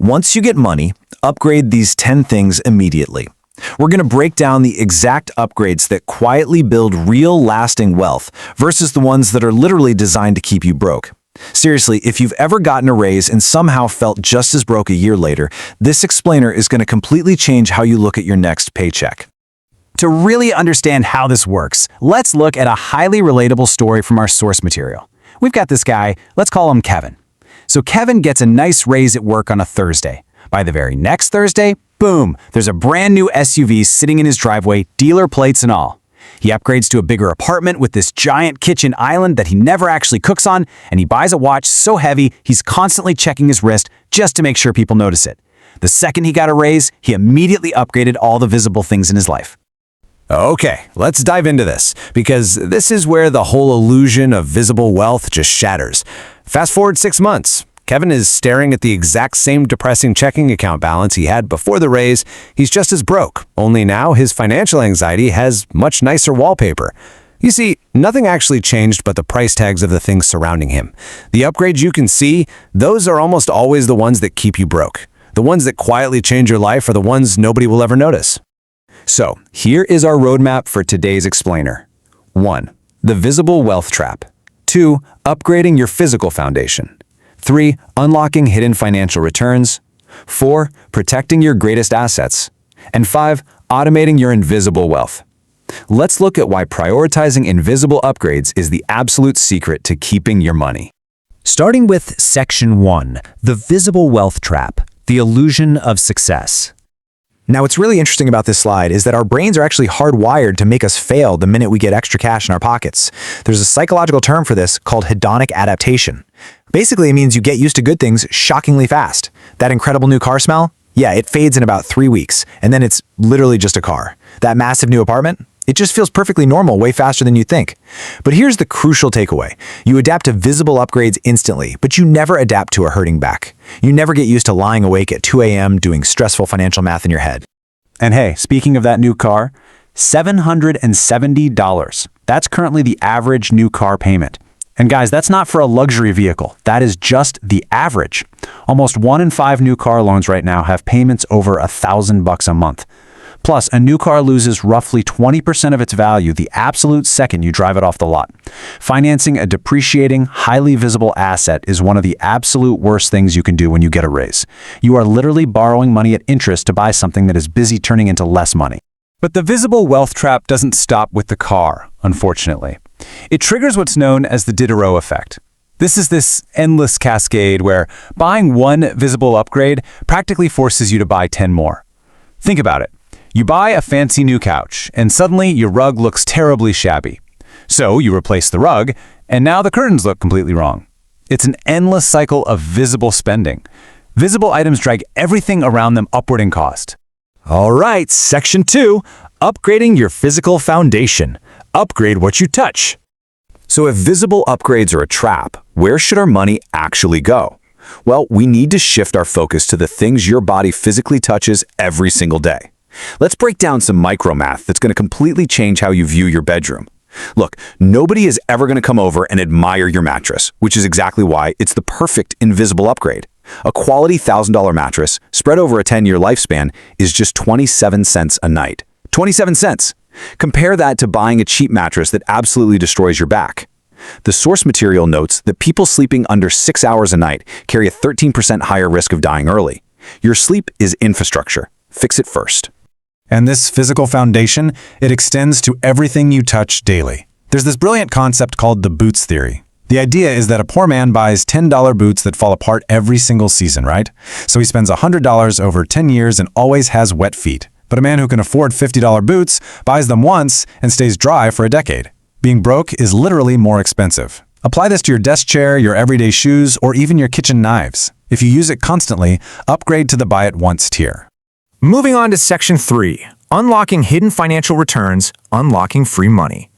Once you get money, upgrade these 10 things immediately. We're going to break down the exact upgrades that quietly build real lasting wealth versus the ones that are literally designed to keep you broke. Seriously, if you've ever gotten a raise and somehow felt just as broke a year later, this explainer is going to completely change how you look at your next paycheck. To really understand how this works, let's look at a highly relatable story from our source material. We've got this guy, let's call him Kevin. So Kevin gets a nice raise at work on a Thursday. By the very next Thursday, boom, there's a brand new SUV sitting in his driveway, dealer plates and all. He upgrades to a bigger apartment with this giant kitchen island that he never actually cooks on, and he buys a watch so heavy he's constantly checking his wrist just to make sure people notice it. The second he got a raise, he immediately upgraded all the visible things in his life. Okay, let's dive into this, because this is where the whole illusion of visible wealth just shatters. Fast forward 6 months. Kevin is staring at the exact same depressing checking account balance he had before the raise. He's just as broke, only now his financial anxiety has much nicer wallpaper. You see, nothing actually changed but the price tags of the things surrounding him. The upgrades you can see, those are almost always the ones that keep you broke. The ones that quietly change your life are the ones nobody will ever notice. So, here is our roadmap for today's explainer. 1. The visible wealth trap. 2. Upgrading your physical foundation. 3. Unlocking hidden financial returns. 4. Protecting your greatest assets. And 5. Automating your invisible wealth. Let's look at why prioritizing invisible upgrades is the absolute secret to keeping your money. Starting with Section 1, the visible wealth trap, the illusion of success. Now, what's really interesting about this slide is that our brains are actually hardwired to make us fail the minute we get extra cash in our pockets. There's a psychological term for this called hedonic adaptation. Basically, it means you get used to good things shockingly fast. That incredible new car smell? Yeah, it fades in about 3 weeks, and then it's literally just a car. That massive new apartment? It just feels perfectly normal way faster than you think. But here's the crucial takeaway. You adapt to visible upgrades instantly, but you never adapt to a hurting back. You never get used to lying awake at 2 a.m. doing stressful financial math in your head. And hey, speaking of that new car, $770. That's currently the average new car payment. And guys, that's not for a luxury vehicle. That is just the average. Almost 1 in 5 new car loans right now have payments over $1,000 a month. Plus, a new car loses roughly 20% of its value the absolute second you drive it off the lot. Financing a depreciating, highly visible asset is one of the absolute worst things you can do when you get a raise. You are literally borrowing money at interest to buy something that is busy turning into less money. But the visible wealth trap doesn't stop with the car, unfortunately. It triggers what's known as the Diderot effect. This is this endless cascade where buying one visible upgrade practically forces you to buy 10 more. Think about it. You buy a fancy new couch, and suddenly your rug looks terribly shabby. So you replace the rug, and now the curtains look completely wrong. It's an endless cycle of visible spending. Visible items drag everything around them upward in cost. All right, Section 2, upgrading your physical foundation. Upgrade what you touch. So if visible upgrades are a trap, where should our money actually go? Well, we need to shift our focus to the things your body physically touches every single day. Let's break down some micro math that's going to completely change how you view your bedroom. Look, nobody is ever going to come over and admire your mattress, which is exactly why it's the perfect invisible upgrade. A quality $1,000 mattress spread over a 10-year lifespan is just 27 cents a night. 27 cents! Compare that to buying a cheap mattress that absolutely destroys your back. The source material notes that people sleeping under 6 hours a night carry a 13% higher risk of dying early. Your sleep is infrastructure. Fix it first. And this physical foundation, it extends to everything you touch daily. There's this brilliant concept called the boots theory. The idea is that a poor man buys $10 boots that fall apart every single season, right? So he spends $100 over 10 years and always has wet feet. But a man who can afford $50 boots buys them once and stays dry for a decade. Being broke is literally more expensive. Apply this to your desk chair, your everyday shoes, or even your kitchen knives. If you use it constantly, upgrade to the buy it once tier. Moving on to Section 3, unlocking hidden financial returns, unlocking free money.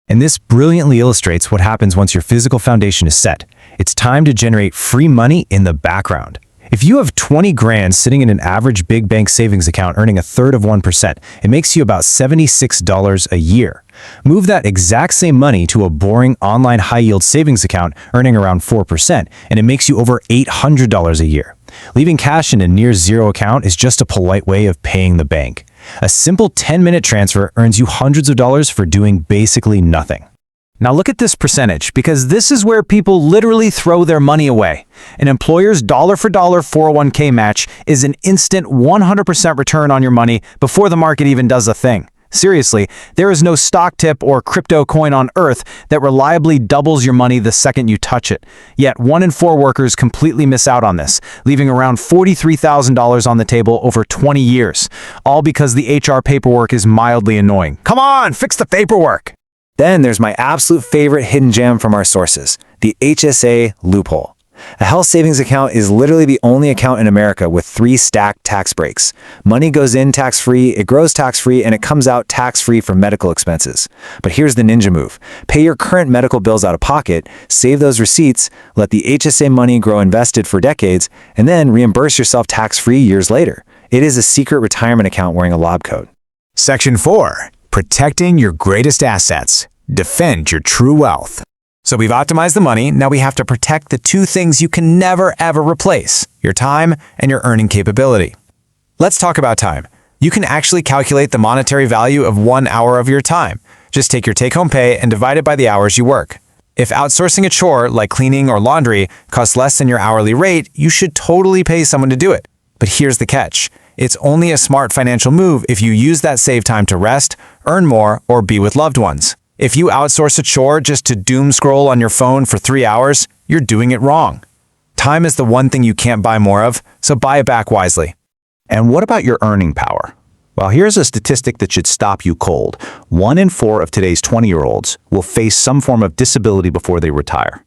And this brilliantly illustrates what happens once your physical foundation is set. It's time to generate free money in the background. If you have 20 grand sitting in an average big bank savings account earning 1/3 of 1%, it makes you about $76 a year. Move that exact same money to a boring online high-yield savings account earning around 4%, and it makes you over $800 a year. Leaving cash in a near zero account is just a polite way of paying the bank. A simple 10-minute transfer earns you hundreds of dollars for doing basically nothing. Now look at this percentage, because this is where people literally throw their money away. An employer's dollar-for-dollar 401k match is an instant 100% return on your money before the market even does a thing. Seriously, there is no stock tip or crypto coin on earth that reliably doubles your money the second you touch it. Yet 1 in 4 workers completely miss out on this, leaving around $43,000 on the table over 20 years, all because the HR paperwork is mildly annoying. Come on, fix the paperwork! Then there's my absolute favorite hidden gem from our sources, the HSA loophole. A health savings account is literally the only account in America with 3 stacked tax breaks. Money goes in tax-free, it grows tax-free, and it comes out tax-free for medical expenses. But here's the ninja move. Pay your current medical bills out of pocket, save those receipts, let the HSA money grow invested for decades, and then reimburse yourself tax-free years later. It is a secret retirement account wearing a lob coat. Section 4. Protecting your greatest assets. Defend your true wealth. So we've optimized the money, now we have to protect the 2 things you can never ever replace, your time and your earning capability. Let's talk about time. You can actually calculate the monetary value of 1 hour of your time. Just take your take-home pay and divide it by the hours you work. If outsourcing a chore like cleaning or laundry costs less than your hourly rate, you should totally pay someone to do it. But here's the catch. It's only a smart financial move if you use that saved time to rest, earn more, or be with loved ones. If you outsource a chore just to doom scroll on your phone for 3 hours, you're doing it wrong. Time is the one thing you can't buy more of, so buy it back wisely. And what about your earning power? Well, here's a statistic that should stop you cold. 1 in 4 of today's 20-year-olds will face some form of disability before they retire.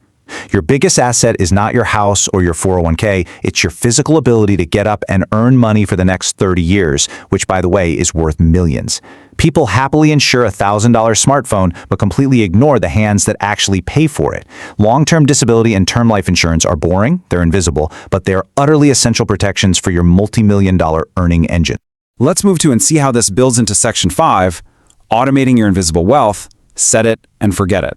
Your biggest asset is not your house or your 401k, it's your physical ability to get up and earn money for the next 30 years, which, by the way, is worth millions. People happily insure a $1,000 smartphone, but completely ignore the hands that actually pay for it. Long-term disability and term life insurance are boring, they're invisible, but they're utterly essential protections for your multi-million-dollar earning engine. Let's move to and see how this builds into Section 5, automating your invisible wealth, set it and forget it.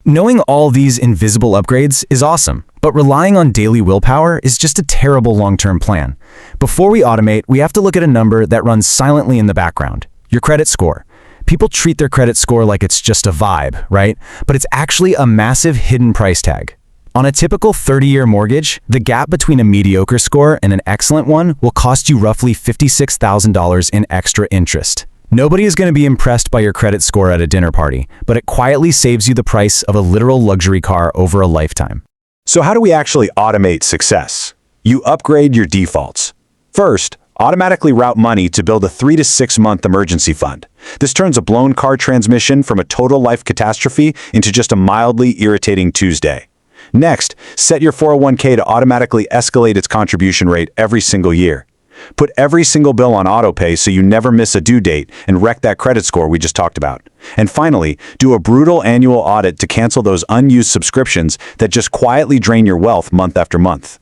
Knowing all these invisible upgrades is awesome, but relying on daily willpower is just a terrible long-term plan. Before we automate, we have to look at a number that runs silently in the background: your credit score. People treat their credit score like it's just a vibe, right? But it's actually a massive hidden price tag. On a typical 30-year mortgage, the gap between a mediocre score and an excellent one will cost you roughly $56,000 in extra interest. Nobody is going to be impressed by your credit score at a dinner party, but it quietly saves you the price of a literal luxury car over a lifetime. So how do we actually automate success? You upgrade your defaults. First, automatically route money to build a 3 to 6 month emergency fund. This turns a blown car transmission from a total life catastrophe into just a mildly irritating Tuesday. Next, set your 401k to automatically escalate its contribution rate every single year. Put every single bill on autopay so you never miss a due date and wreck that credit score we just talked about. And finally, do a brutal annual audit to cancel those unused subscriptions that just quietly drain your wealth month after month.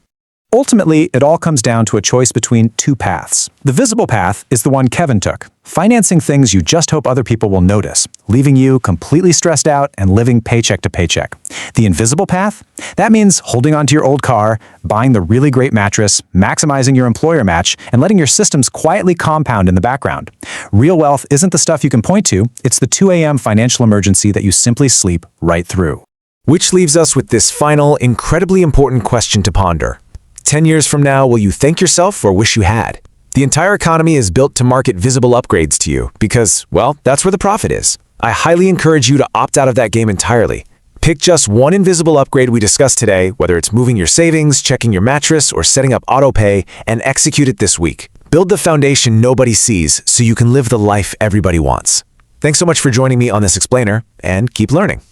Ultimately, it all comes down to a choice between 2 paths. The visible path is the one Kevin took, financing things you just hope other people will notice, leaving you completely stressed out and living paycheck to paycheck. The invisible path? That means holding onto your old car, buying the really great mattress, maximizing your employer match, and letting your systems quietly compound in the background. Real wealth isn't the stuff you can point to, it's the 2 a.m. financial emergency that you simply sleep right through. Which leaves us with this final, incredibly important question to ponder. 10 years from now, will you thank yourself or wish you had? The entire economy is built to market visible upgrades to you because, well, that's where the profit is. I highly encourage you to opt out of that game entirely. Pick just one invisible upgrade we discussed today, whether it's moving your savings, checking your mattress, or setting up autopay, and execute it this week. Build the foundation nobody sees so you can live the life everybody wants. Thanks so much for joining me on this explainer, and keep learning.